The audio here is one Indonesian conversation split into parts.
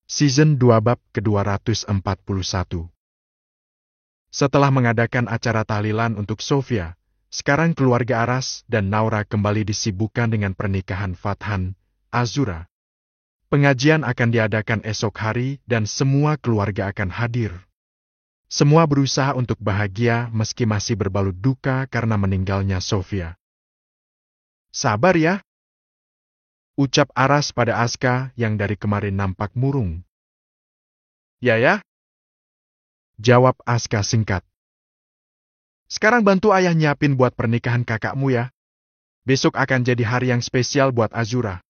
Season 2 bab ke-241. Setelah mengadakan acara tahlilan untuk Sofia, sekarang keluarga Aras dan Naura kembali disibukkan dengan pernikahan Fathan, Azura. Pengajian akan diadakan esok hari dan semua keluarga akan hadir. Semua berusaha untuk bahagia meski masih berbalut duka karena meninggalnya Sofia. Sabar ya, ucap Aras pada Aska yang dari kemarin nampak murung. Ya, jawab Aska singkat. Sekarang bantu ayah nyiapin buat pernikahan kakakmu ya. Besok akan jadi hari yang spesial buat Azura.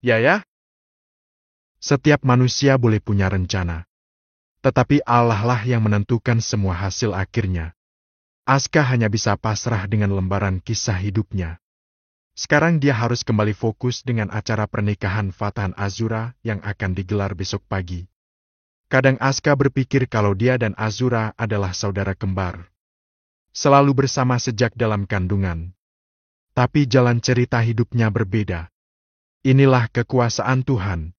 Ya. Setiap manusia boleh punya rencana. Tetapi Allah lah yang menentukan semua hasil akhirnya. Aska hanya bisa pasrah dengan lembaran kisah hidupnya. Sekarang dia harus kembali fokus dengan acara pernikahan Fathan Azura yang akan digelar besok pagi. Kadang Aska berpikir kalau dia dan Azura adalah saudara kembar. Selalu bersama sejak dalam kandungan. Tapi jalan cerita hidupnya berbeda. Inilah kekuasaan Tuhan.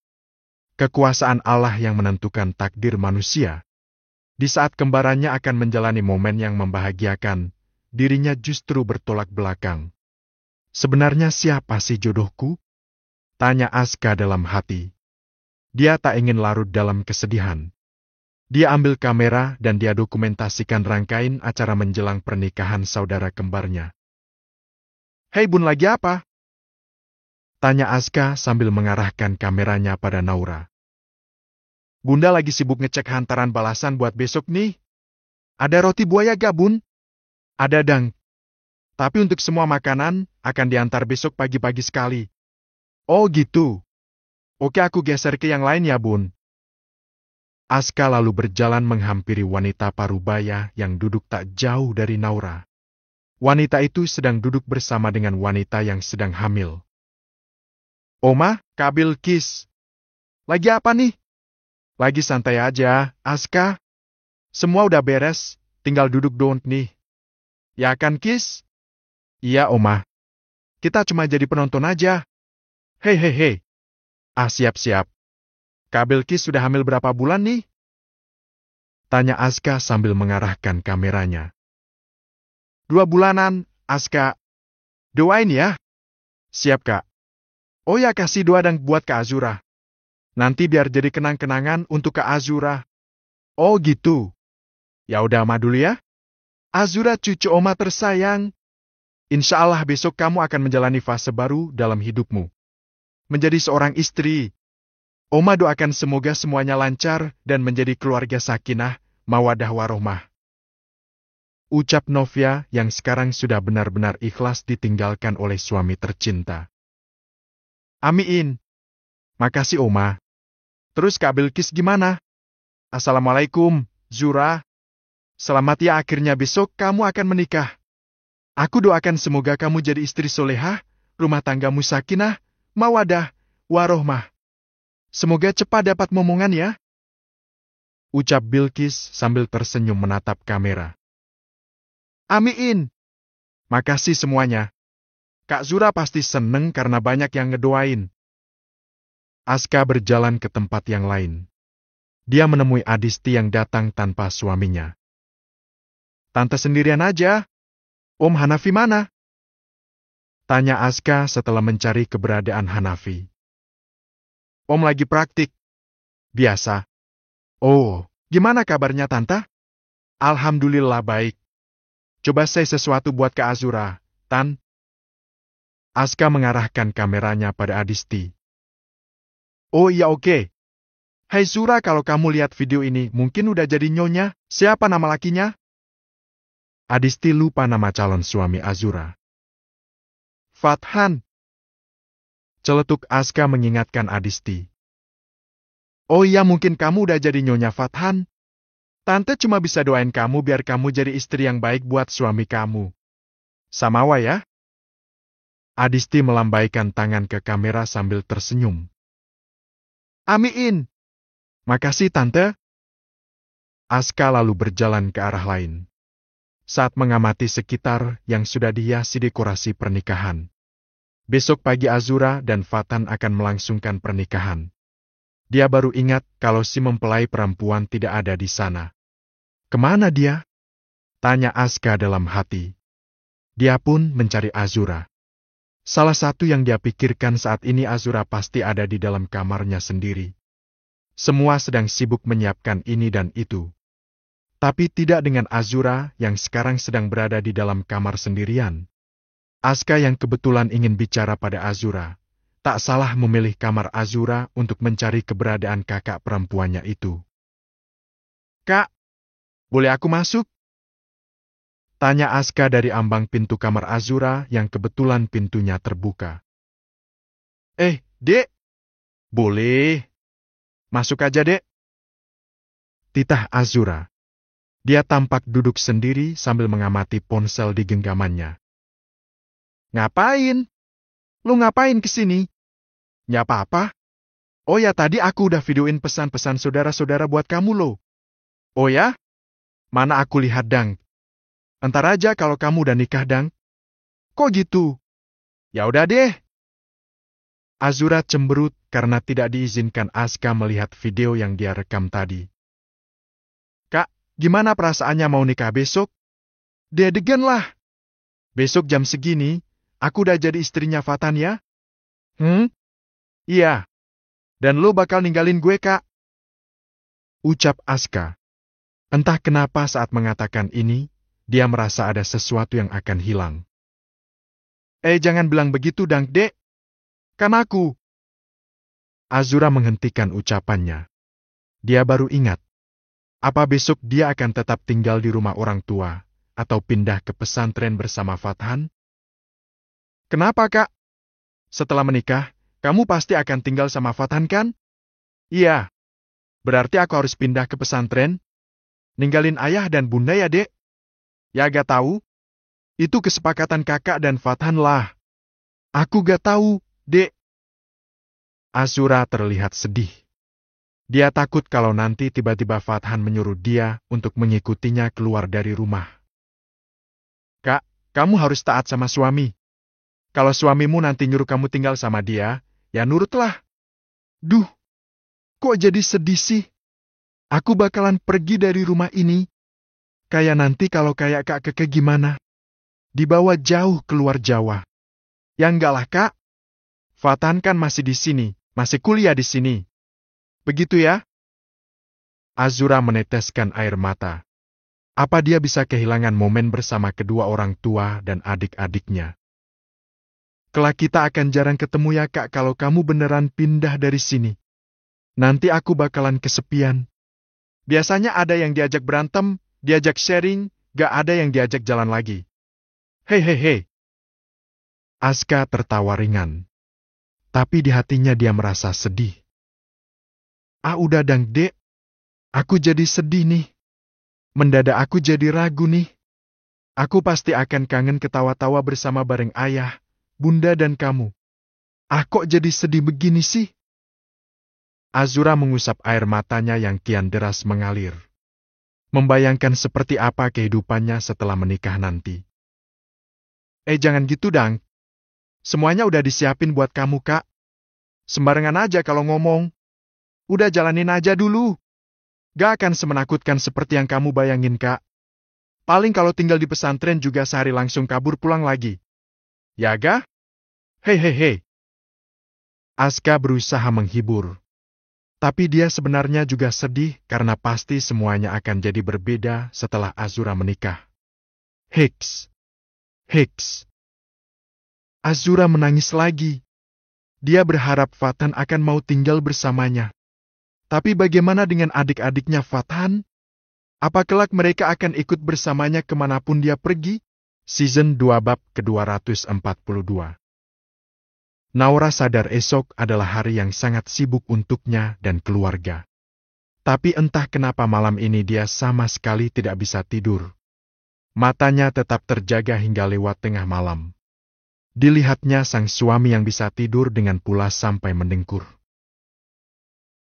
Kekuasaan Allah yang menentukan takdir manusia. Di saat kembarannya akan menjalani momen yang membahagiakan, dirinya justru bertolak belakang. Sebenarnya siapa sih jodohku? Tanya Aska dalam hati. Dia tak ingin larut dalam kesedihan. Dia ambil kamera dan dia dokumentasikan rangkaian acara menjelang pernikahan saudara kembarnya. Hei bun, lagi apa? Tanya Aska sambil mengarahkan kameranya pada Naura. Bunda lagi sibuk ngecek hantaran balasan buat besok nih. Ada roti buaya gak bun? Ada dang. Tapi untuk semua makanan akan diantar besok pagi-pagi sekali. Oh gitu. Oke, aku geser ke yang lain ya bun. Aska lalu berjalan menghampiri wanita parubaya yang duduk tak jauh dari Naura. Wanita itu sedang duduk bersama dengan wanita yang sedang hamil. Oma, Kak Bilkis. Lagi apa nih? Lagi santai aja, Aska. Semua udah beres, tinggal duduk doang nih. Ya kan, Kis? Iya, Oma. Kita cuma jadi penonton aja. Hei. Siap. Kak Bilkis sudah hamil berapa bulan nih? Tanya Aska sambil mengarahkan kameranya. 2 bulanan, Aska. Doain ya. Siap, Kak. Oh ya, kasih doa dan buat Kak Azura. Nanti biar jadi kenang-kenangan untuk Kak Azura. Oh gitu. Ya udah, Oma dulu ya. Azura cucu Oma tersayang. Insya Allah besok kamu akan menjalani fase baru dalam hidupmu. Menjadi seorang istri. Oma doakan semoga semuanya lancar dan menjadi keluarga sakinah, mawadah warohmah. Ucap Novia yang sekarang sudah benar-benar ikhlas ditinggalkan oleh suami tercinta. Amin. Makasih Oma. Terus Kak Bilkis gimana? Assalamualaikum, Zura. Selamat ya, akhirnya besok kamu akan menikah. Aku doakan semoga kamu jadi istri solehah, rumah tanggamu sakinah, mawadah, warohmah. Semoga cepat dapat momongan ya. Ucap Bilkis sambil tersenyum menatap kamera. Amin. Makasih semuanya. Kak Zura pasti seneng karena banyak yang ngedoain. Aska berjalan ke tempat yang lain. Dia menemui Adisti yang datang tanpa suaminya. Tante sendirian aja. Om Hanafi mana? Tanya Aska setelah mencari keberadaan Hanafi. Om lagi praktik. Biasa. Oh, gimana kabarnya Tante? Alhamdulillah baik. Coba say sesuatu buat Kak Azura, Tan. Aska mengarahkan kameranya pada Adisti. Oh iya oke. Hai Zura, kalau kamu lihat video ini mungkin udah jadi nyonya. Siapa nama lakinya? Adisti lupa nama calon suami Azura. Fathan. Celetuk Aska mengingatkan Adisti. Oh iya, mungkin kamu udah jadi nyonya Fathan. Tante cuma bisa doain kamu biar kamu jadi istri yang baik buat suami kamu. Samawa ya? Adisti melambaikan tangan ke kamera sambil tersenyum. Amin. Makasih Tante. Aska lalu berjalan ke arah lain. Saat mengamati sekitar yang sudah dihiasi dekorasi pernikahan. Besok pagi Azura dan Fathan akan melangsungkan pernikahan. Dia baru ingat kalau si mempelai perempuan tidak ada di sana. Kemana dia? Tanya Aska dalam hati. Dia pun mencari Azura. Salah satu yang dia pikirkan saat ini Azura pasti ada di dalam kamarnya sendiri. Semua sedang sibuk menyiapkan ini dan itu. Tapi tidak dengan Azura yang sekarang sedang berada di dalam kamar sendirian. Aska yang kebetulan ingin bicara pada Azura, tak salah memilih kamar Azura untuk mencari keberadaan kakak perempuannya itu. "Kak, boleh aku masuk?" Tanya Aska dari ambang pintu kamar Azura yang kebetulan pintunya terbuka. Dek, boleh. Masuk aja, Dek." Titah Azura. Dia tampak duduk sendiri sambil mengamati ponsel di genggamannya. "Ngapain? Lu ngapain kesini?" "Ya apa-apa. Oh ya, tadi aku udah videoin pesan-pesan saudara-saudara buat kamu loh." "Oh ya? Mana aku lihat, Dang. Entar aja kalau kamu udah nikah, Dang." "Kok gitu?" "Ya udah deh." Azura cemberut karena tidak diizinkan Aska melihat video yang dia rekam tadi. "Kak, gimana perasaannya mau nikah besok?" "Deg-degan lah. Besok jam segini, aku udah jadi istrinya Fatan ya." "Iya. Dan lo bakal ninggalin gue, Kak." Ucap Aska. Entah kenapa saat mengatakan ini, dia merasa ada sesuatu yang akan hilang. Jangan bilang begitu, Dang, Dek. Kan aku." Azura menghentikan ucapannya. Dia baru ingat. Apa besok dia akan tetap tinggal di rumah orang tua, atau pindah ke pesantren bersama Fathan? "Kenapa, Kak? Setelah menikah, kamu pasti akan tinggal sama Fathan kan?" "Iya. Berarti aku harus pindah ke pesantren? Ninggalin ayah dan bunda ya, Dek?" "Ya gak tahu. Itu kesepakatan kakak dan Fathan lah." "Aku gak tahu, Dek." Azura terlihat sedih. Dia takut kalau nanti tiba-tiba Fathan menyuruh dia untuk mengikutinya keluar dari rumah. "Kak, kamu harus taat sama suami. Kalau suamimu nanti nyuruh kamu tinggal sama dia, ya nurutlah." "Duh, kok jadi sedih sih? Aku bakalan pergi dari rumah ini. Kayak nanti kalau kayak Kak Keke gimana? Dibawa jauh keluar Jawa." "Ya enggak lah, Kak. Fathan kan masih di sini, masih kuliah di sini. Begitu ya?" Azura meneteskan air mata. Apa dia bisa kehilangan momen bersama kedua orang tua dan adik-adiknya? "Kelak kita akan jarang ketemu ya, Kak, kalau kamu beneran pindah dari sini. Nanti aku bakalan kesepian. Biasanya ada yang diajak berantem, diajak sharing, gak ada yang diajak jalan lagi." Hehehe. Aska tertawa ringan. Tapi di hatinya dia merasa sedih. Udah Dang, Dek. Aku jadi sedih nih. Mendadak aku jadi ragu nih. Aku pasti akan kangen ketawa-tawa bersama bareng ayah, bunda dan kamu. Kok jadi sedih begini sih?" Azura mengusap air matanya yang kian deras mengalir. Membayangkan seperti apa kehidupannya setelah menikah nanti. Jangan gitu, Dang. Semuanya udah disiapin buat kamu, Kak. Sembarangan aja kalau ngomong. Udah jalanin aja dulu. Gak akan semenakutkan seperti yang kamu bayangin, Kak. Paling kalau tinggal di pesantren juga sehari langsung kabur pulang lagi. Ya ga? Hehehe. Aska berusaha menghibur. Tapi dia sebenarnya juga sedih karena pasti semuanya akan jadi berbeda setelah Azura menikah. Hiks. Hiks. Azura menangis lagi. Dia berharap Fathan akan mau tinggal bersamanya. Tapi bagaimana dengan adik-adiknya Fathan? Apa kelak mereka akan ikut bersamanya kemanapun dia pergi? Season 2 bab ke-242. Naura sadar esok adalah hari yang sangat sibuk untuknya dan keluarga. Tapi entah kenapa malam ini dia sama sekali tidak bisa tidur. Matanya tetap terjaga hingga lewat tengah malam. Dilihatnya sang suami yang bisa tidur dengan pulas sampai mendengkur.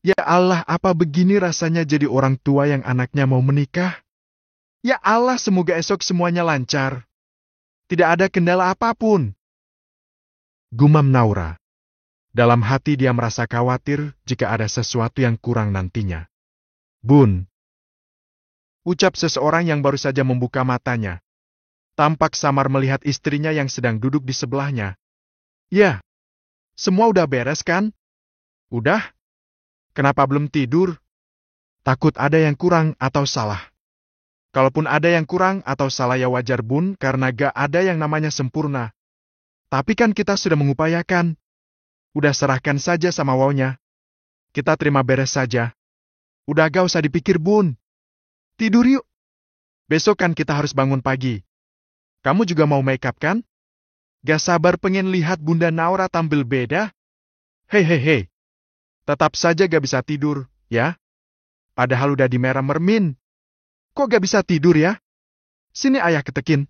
Ya Allah, apa begini rasanya jadi orang tua yang anaknya mau menikah? Ya Allah, semoga esok semuanya lancar. Tidak ada kendala apapun. Gumam Naura. Dalam hati dia merasa khawatir jika ada sesuatu yang kurang nantinya. Bun, ucap seseorang yang baru saja membuka matanya. Tampak samar melihat istrinya yang sedang duduk di sebelahnya. Ya, semua udah beres kan? Udah? Kenapa belum tidur? Takut ada yang kurang atau salah. Kalaupun ada yang kurang atau salah ya wajar Bun, karena gak ada yang namanya sempurna. Tapi kan kita sudah mengupayakan. Udah serahkan saja sama wawnya. Kita terima beres saja. Udah gak usah dipikir Bun. Tidur yuk. Besok kan kita harus bangun pagi. Kamu juga mau make up kan? Gak sabar pengen lihat Bunda Naura tampil beda. Hei. Tetap saja gak bisa tidur, ya? Padahal udah di merah mermin. Kok gak bisa tidur ya? Sini ayah ketekin.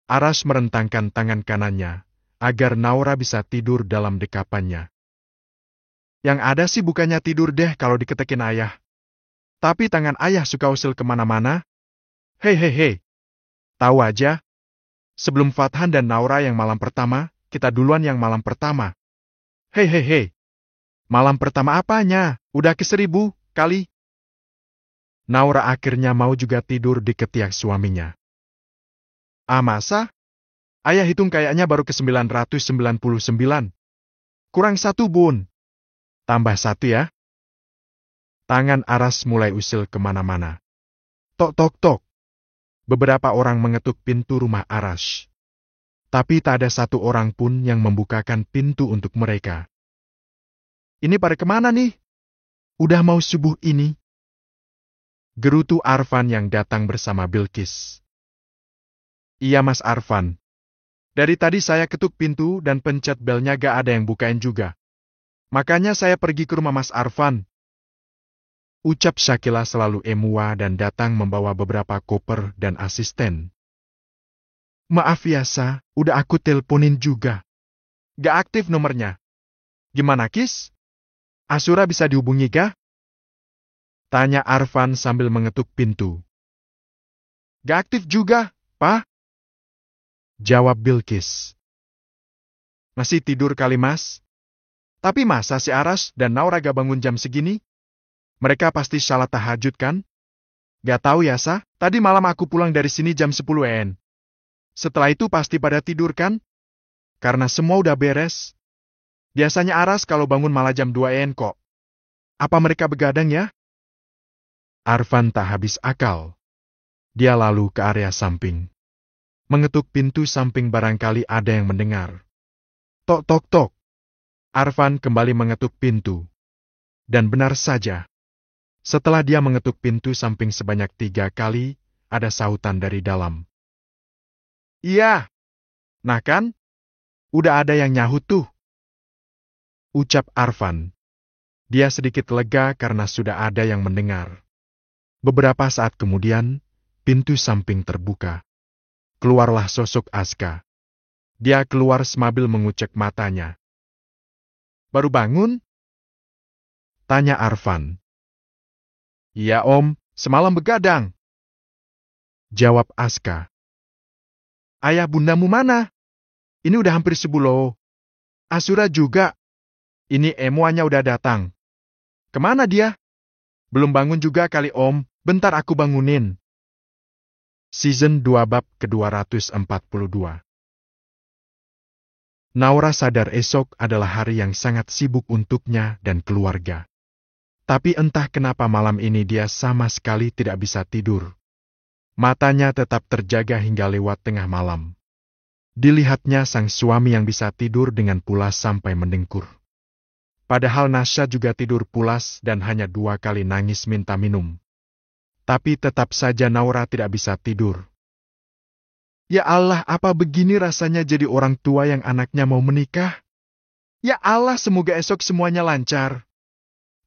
Aras merentangkan tangan kanannya, agar Naura bisa tidur dalam dekapannya. Yang ada sih bukannya tidur deh kalau diketekin ayah. Tapi tangan ayah suka usil kemana-mana. Hei. Tahu aja. Sebelum Fathan dan Naura yang malam pertama, kita duluan yang malam pertama. Hei. Malam pertama apanya? Udah ke 1000 kali. Naura akhirnya mau juga tidur di ketiak suaminya. Masa? Ayah hitung kayaknya baru ke 999. Kurang 1 Bun. Tambah 1 ya. Tangan Aras mulai usil kemana-mana. Tok. Beberapa orang mengetuk pintu rumah Aras. Tapi tak ada satu orang pun yang membukakan pintu untuk mereka. Ini pada kemana nih? Udah mau subuh ini. Gerutu Arfan yang datang bersama Bilkis. Iya Mas Arfan. Dari tadi saya ketuk pintu dan pencet belnya gak ada yang bukain juga. Makanya saya pergi ke rumah Mas Arfan. Ucap Syakila selalu emua dan datang membawa beberapa koper dan asisten. Maaf ya Sa, udah aku teleponin juga. Gak aktif nomornya. Gimana Kis? Asura bisa dihubungi gak? Tanya Arfan sambil mengetuk pintu. Gak aktif juga, Pak. Jawab Bilkis. Masih tidur kali Mas? Tapi masa si Aras dan Naura gak bangun jam segini? Mereka pasti salat tahajud kan? Gak tahu ya Sa, tadi malam aku pulang dari sini jam 10 WN. Setelah itu pasti pada tidur kan? Karena semua udah beres. Biasanya Aras kalau bangun malah jam 2 WN kok. Apa mereka begadang ya? Arfan tak habis akal. Dia lalu ke area samping. Mengetuk pintu samping barangkali ada yang mendengar. Tok. Arfan kembali mengetuk pintu. Dan benar saja. Setelah dia mengetuk pintu samping sebanyak 3 kali, ada sautan dari dalam. Iya. Nah kan? Udah ada yang nyahut tuh. Ucap Arfan. Dia sedikit lega karena sudah ada yang mendengar. Beberapa saat kemudian, pintu samping terbuka. Keluarlah sosok Aska. Dia keluar sambil mengucek matanya. Baru bangun? Tanya Arfan. Iya Om, semalam begadang. Jawab Aska. Ayah bundamu mana? Ini udah hampir 10. Asura juga. Ini emuanya udah datang. Kemana dia? Belum bangun juga kali Om, bentar aku bangunin. Season 2 bab ke-242. Naura sadar esok adalah hari yang sangat sibuk untuknya dan keluarga. Tapi entah kenapa malam ini dia sama sekali tidak bisa tidur. Matanya tetap terjaga hingga lewat tengah malam. Dilihatnya sang suami yang bisa tidur dengan pulas sampai mendengkur. Padahal Nasya juga tidur pulas dan hanya 2 kali nangis minta minum. Tapi tetap saja Naura tidak bisa tidur. Ya Allah, apa begini rasanya jadi orang tua yang anaknya mau menikah? Ya Allah, semoga esok semuanya lancar.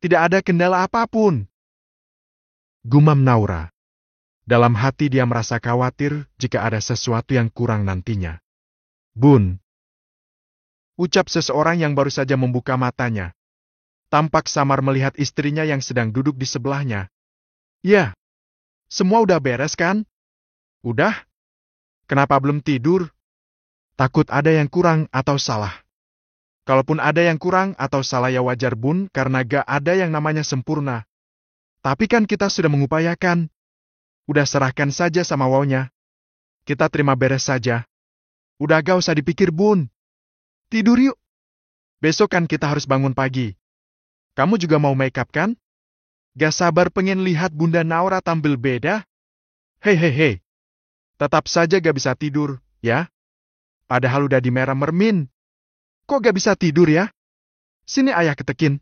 Tidak ada kendala apapun. Gumam Naura. Dalam hati dia merasa khawatir jika ada sesuatu yang kurang nantinya. Bun. Ucap seseorang yang baru saja membuka matanya. Tampak samar melihat istrinya yang sedang duduk di sebelahnya. Ya. Semua udah beres kan? Udah? Kenapa belum tidur? Takut ada yang kurang atau salah. Kalaupun ada yang kurang atau salah ya wajar bun, karena gak ada yang namanya sempurna. Tapi kan kita sudah mengupayakan. Udah serahkan saja sama wawnya. Kita terima beres saja. Udah gak usah dipikir bun. Tidur yuk. Besok kan kita harus bangun pagi. Kamu juga mau make up kan? Gak sabar pengen lihat Bunda Naura tampil beda. Hei. Tetap saja gak bisa tidur, ya? Padahal udah di merah mermin. Kok gak bisa tidur ya? Sini ayah ketekin.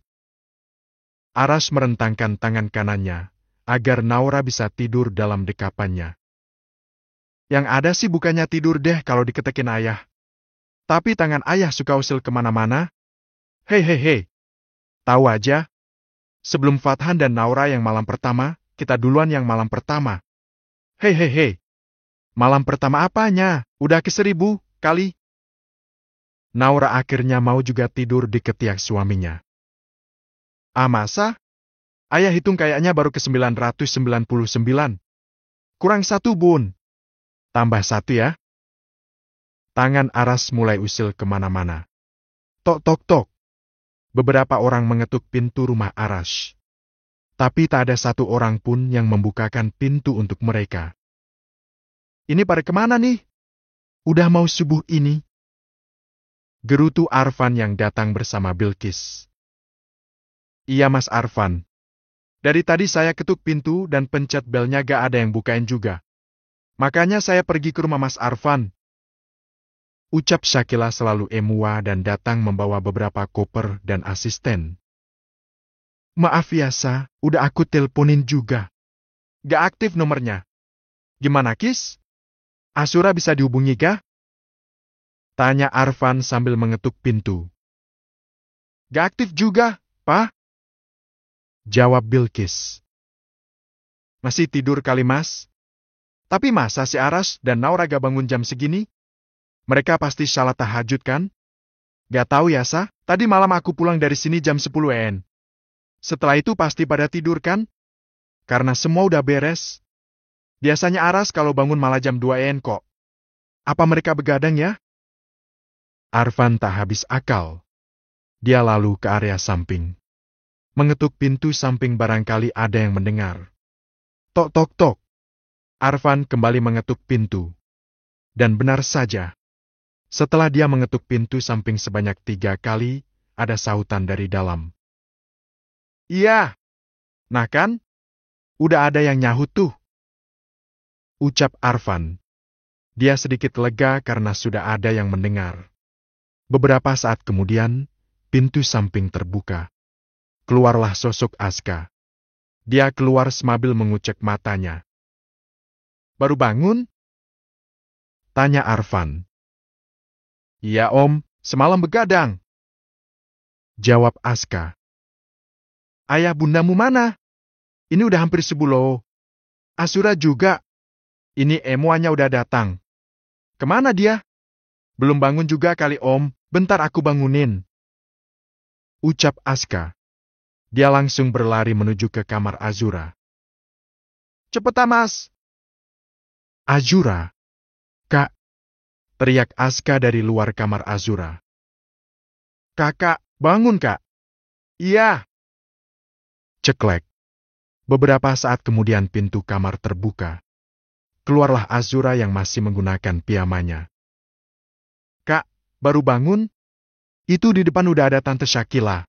Aras merentangkan tangan kanannya, agar Naura bisa tidur dalam dekapannya. Yang ada sih bukannya tidur deh kalau diketekin ayah. Tapi tangan ayah suka usil kemana-mana. Hei. Tahu aja. Sebelum Fathan dan Naura yang malam pertama, kita duluan yang malam pertama. Hei. Malam pertama apanya? Udah ke 1000 kali. Naura akhirnya mau juga tidur di ketiak suaminya. Ah masa? Ayah hitung kayaknya baru ke 999. Kurang 1 bun. Tambah 1 ya. Tangan Aras mulai usil kemana-mana. Tok. Beberapa orang mengetuk pintu rumah Aras. Tapi tak ada satu orang pun yang membukakan pintu untuk mereka. Ini pada kemana nih? Udah mau subuh ini. Gerutu Arfan yang datang bersama Bilkis. Iya Mas Arfan. Dari tadi saya ketuk pintu dan pencet belnya gak ada yang bukain juga. Makanya saya pergi ke rumah Mas Arfan. Ucap Syakila selalu emua dan datang membawa beberapa koper dan asisten. Maaf ya Sa, udah aku teleponin juga. Gak aktif nomornya. Gimana Kis? Asura bisa dihubungi kah? Tanya Arfan sambil mengetuk pintu. Gak aktif juga, Pak. Jawab Bilkis. Masih tidur kali Mas? Tapi masa si Aras dan Naura gak bangun jam segini? Mereka pasti salat tahajud kan? Gak tahu ya Sa, tadi malam aku pulang dari sini jam 10 WN. Setelah itu pasti pada tidur kan? Karena semua udah beres. Biasanya Aras kalau bangun malah jam 2 WN kok. Apa mereka begadang ya? Arfan tak habis akal. Dia lalu ke area samping. Mengetuk pintu samping barangkali ada yang mendengar. Tok. Arfan kembali mengetuk pintu. Dan benar saja. Setelah dia mengetuk pintu samping sebanyak 3 kali, ada sautan dari dalam. Iya. Nah kan? Udah ada yang nyahut tuh. Ucap Arfan. Dia sedikit lega karena sudah ada yang mendengar. Beberapa saat kemudian, pintu samping terbuka. Keluarlah sosok Aska. Dia keluar sambil mengucek matanya. Baru bangun? Tanya Arfan. Iya Om, semalam begadang. Jawab Aska. Ayah bundamu mana? Ini udah hampir 10. Asura juga. Ini emuanya udah datang. Kemana dia? Belum bangun juga kali Om, bentar aku bangunin. Ucap Aska. Dia langsung berlari menuju ke kamar Azura. Cepetan Mas. Azura. Kak. Teriak Aska dari luar kamar Azura. Kakak, bangun kak. Iya. Ceklek. Beberapa saat kemudian pintu kamar terbuka. Keluarlah Azura yang masih menggunakan piyamanya. Kak, baru bangun? Itu di depan udah ada Tante Syakila.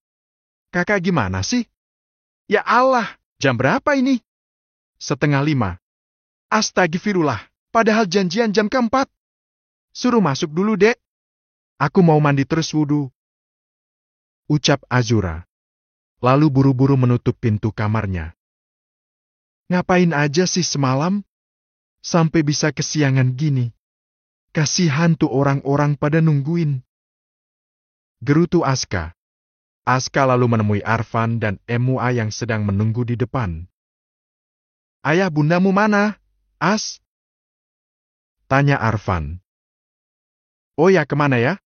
Kakak gimana sih? Ya Allah, jam berapa ini? 4:30. Astagfirullah, padahal janjian jam ke-4. Suruh masuk dulu, Dek. Aku mau mandi terus wudu. Ucap Azura. Lalu buru-buru menutup pintu kamarnya. Ngapain aja sih semalam? Sampai bisa kesiangan gini. Kasihan tuh orang-orang pada nungguin. Gerutu Aska. Aska lalu menemui Arfan dan Emua yang sedang menunggu di depan. Ayah bundamu mana, As? Tanya Arfan. Oh ya, kemana ya?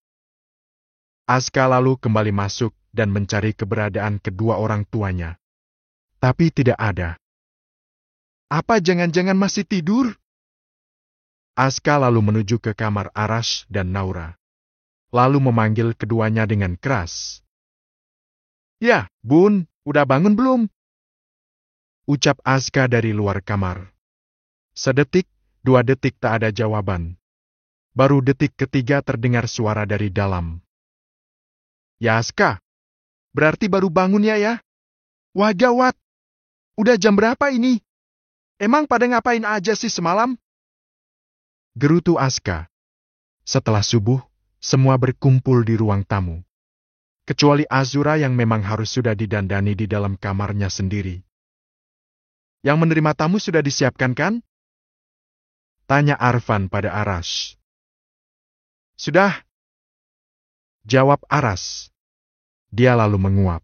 Aska lalu kembali masuk dan mencari keberadaan kedua orang tuanya. Tapi tidak ada. Apa jangan-jangan masih tidur? Aska lalu menuju ke kamar Aras dan Naura. lalu memanggil keduanya dengan keras. "Ya, Bun, udah bangun belum?" ucap Aska dari luar kamar. Sedetik, 2 detik tak ada jawaban. Baru detik ketiga terdengar suara dari dalam. "Ya Aska, berarti baru bangun ya? Wah gawat, udah jam berapa ini? Emang pada ngapain aja sih semalam?" gerutu Aska. Setelah subuh, semua berkumpul di ruang tamu. Kecuali Azura yang memang harus sudah didandani di dalam kamarnya sendiri. "Yang menerima tamu sudah disiapkan kan?" tanya Arfan pada Arash. "Sudah," jawab Aras. Dia lalu menguap.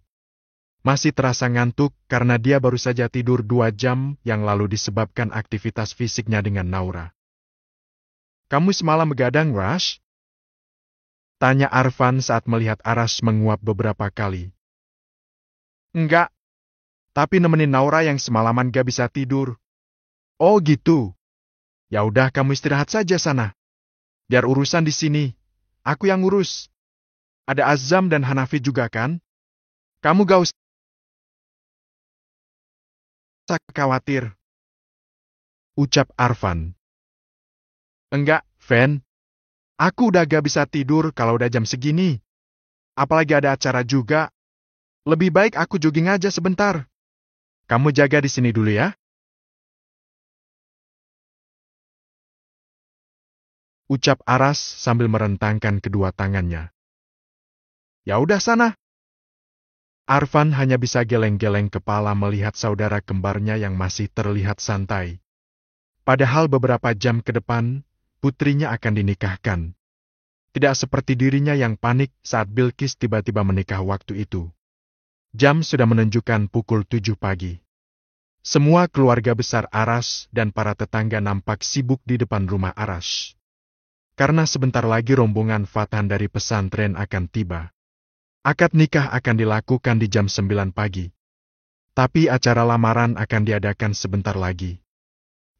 Masih terasa ngantuk karena dia baru saja tidur 2 jam yang lalu disebabkan aktivitas fisiknya dengan Naura. "Kamu semalam begadang, Rash?" tanya Arfan saat melihat Aras menguap beberapa kali. "Enggak, tapi nemenin Naura yang semalaman gak bisa tidur." "Oh gitu. Ya udah kamu istirahat saja sana. Biar urusan di sini, aku yang ngurus. Ada Azam dan Hanafi juga kan? Kamu gak usah khawatir," ucap Arfan. "Enggak, Fen. Aku udah gak bisa tidur kalau udah jam segini. Apalagi ada acara juga. Lebih baik aku jogging aja sebentar. Kamu jaga di sini dulu ya," ucap Aras sambil merentangkan kedua tangannya. "Ya udah sana." Arfan hanya bisa geleng-geleng kepala melihat saudara kembarnya yang masih terlihat santai. Padahal beberapa jam ke depan, putrinya akan dinikahkan. Tidak seperti dirinya yang panik saat Bilqis tiba-tiba menikah waktu itu. Jam sudah menunjukkan pukul 7 pagi. Semua keluarga besar Arash dan para tetangga nampak sibuk di depan rumah Arash. Karena sebentar lagi rombongan Fathan dari pesantren akan tiba. Akad nikah akan dilakukan di jam 9 pagi. Tapi acara lamaran akan diadakan sebentar lagi.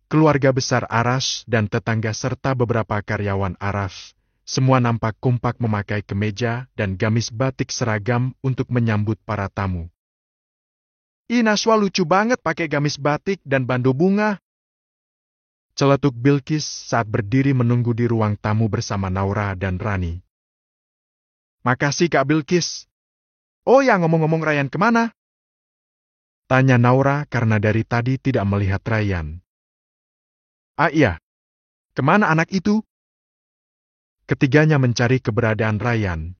Keluarga besar Arash dan tetangga serta beberapa karyawan Arash, semua nampak kompak memakai kemeja dan gamis batik seragam untuk menyambut para tamu. "Ih, Naswa lucu banget pakai gamis batik dan bando bunga," celetuk Bilqis saat berdiri menunggu di ruang tamu bersama Naura dan Rani. "Makasih Kak Bilqis. Oh ya, ngomong-ngomong Rayyan kemana?" tanya Naura karena dari tadi tidak melihat Rayyan. "Ah iya, kemana anak itu?" Ketiganya mencari keberadaan Rayyan.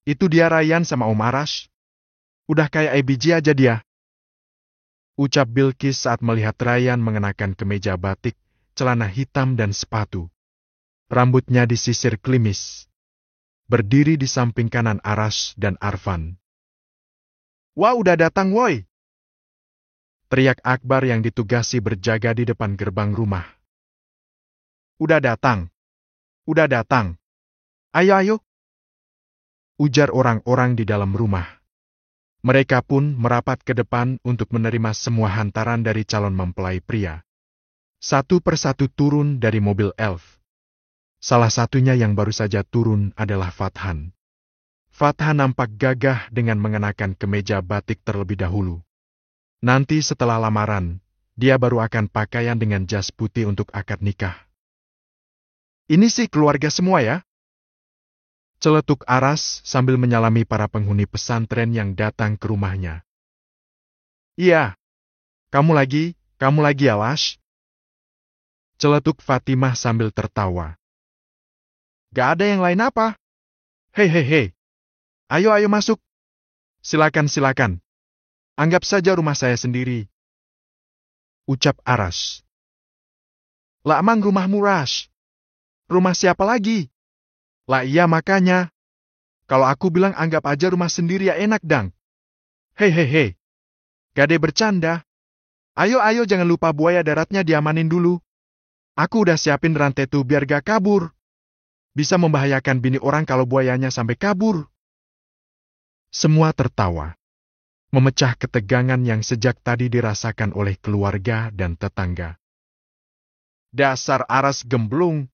"Itu dia Rayyan sama Om Arash. Udah kayak ABG aja dia," ucap Bilqis saat melihat Rayyan mengenakan kemeja batik, celana hitam dan sepatu. Rambutnya disisir klimis. Berdiri di samping kanan Arash dan Arfan. "Wah, udah datang woi!" teriak Akbar yang ditugasi berjaga di depan gerbang rumah. "Udah datang. Udah datang. Ayo, ayo," ujar orang-orang di dalam rumah. Mereka pun merapat ke depan untuk menerima semua hantaran dari calon mempelai pria. Satu persatu turun dari mobil elf. Salah satunya yang baru saja turun adalah Fathan. Fathan nampak gagah dengan mengenakan kemeja batik terlebih dahulu. Nanti setelah lamaran, dia baru akan pakaian dengan jas putih untuk akad nikah. "Ini sih keluarga semua ya?" celetuk Aras sambil menyalami para penghuni pesantren yang datang ke rumahnya. "Iya, kamu lagi ya Lash?" celetuk Fatimah sambil tertawa. "Gak ada yang lain apa? Hei, ayo masuk. Silakan. Anggap saja rumah saya sendiri," ucap Aras. "Lah emang rumahmu Rash? Rumah siapa lagi?" "Lah iya makanya. Kalau aku bilang anggap aja rumah sendiri ya enak dang. Hei. Gade bercanda. Ayo jangan lupa buaya daratnya diamanin dulu. Aku udah siapin rantai tuh biar gak kabur. Bisa membahayakan bini orang kalau buayanya sampai kabur." Semua tertawa. Memecah ketegangan yang sejak tadi dirasakan oleh keluarga dan tetangga. "Dasar Aras gemblung.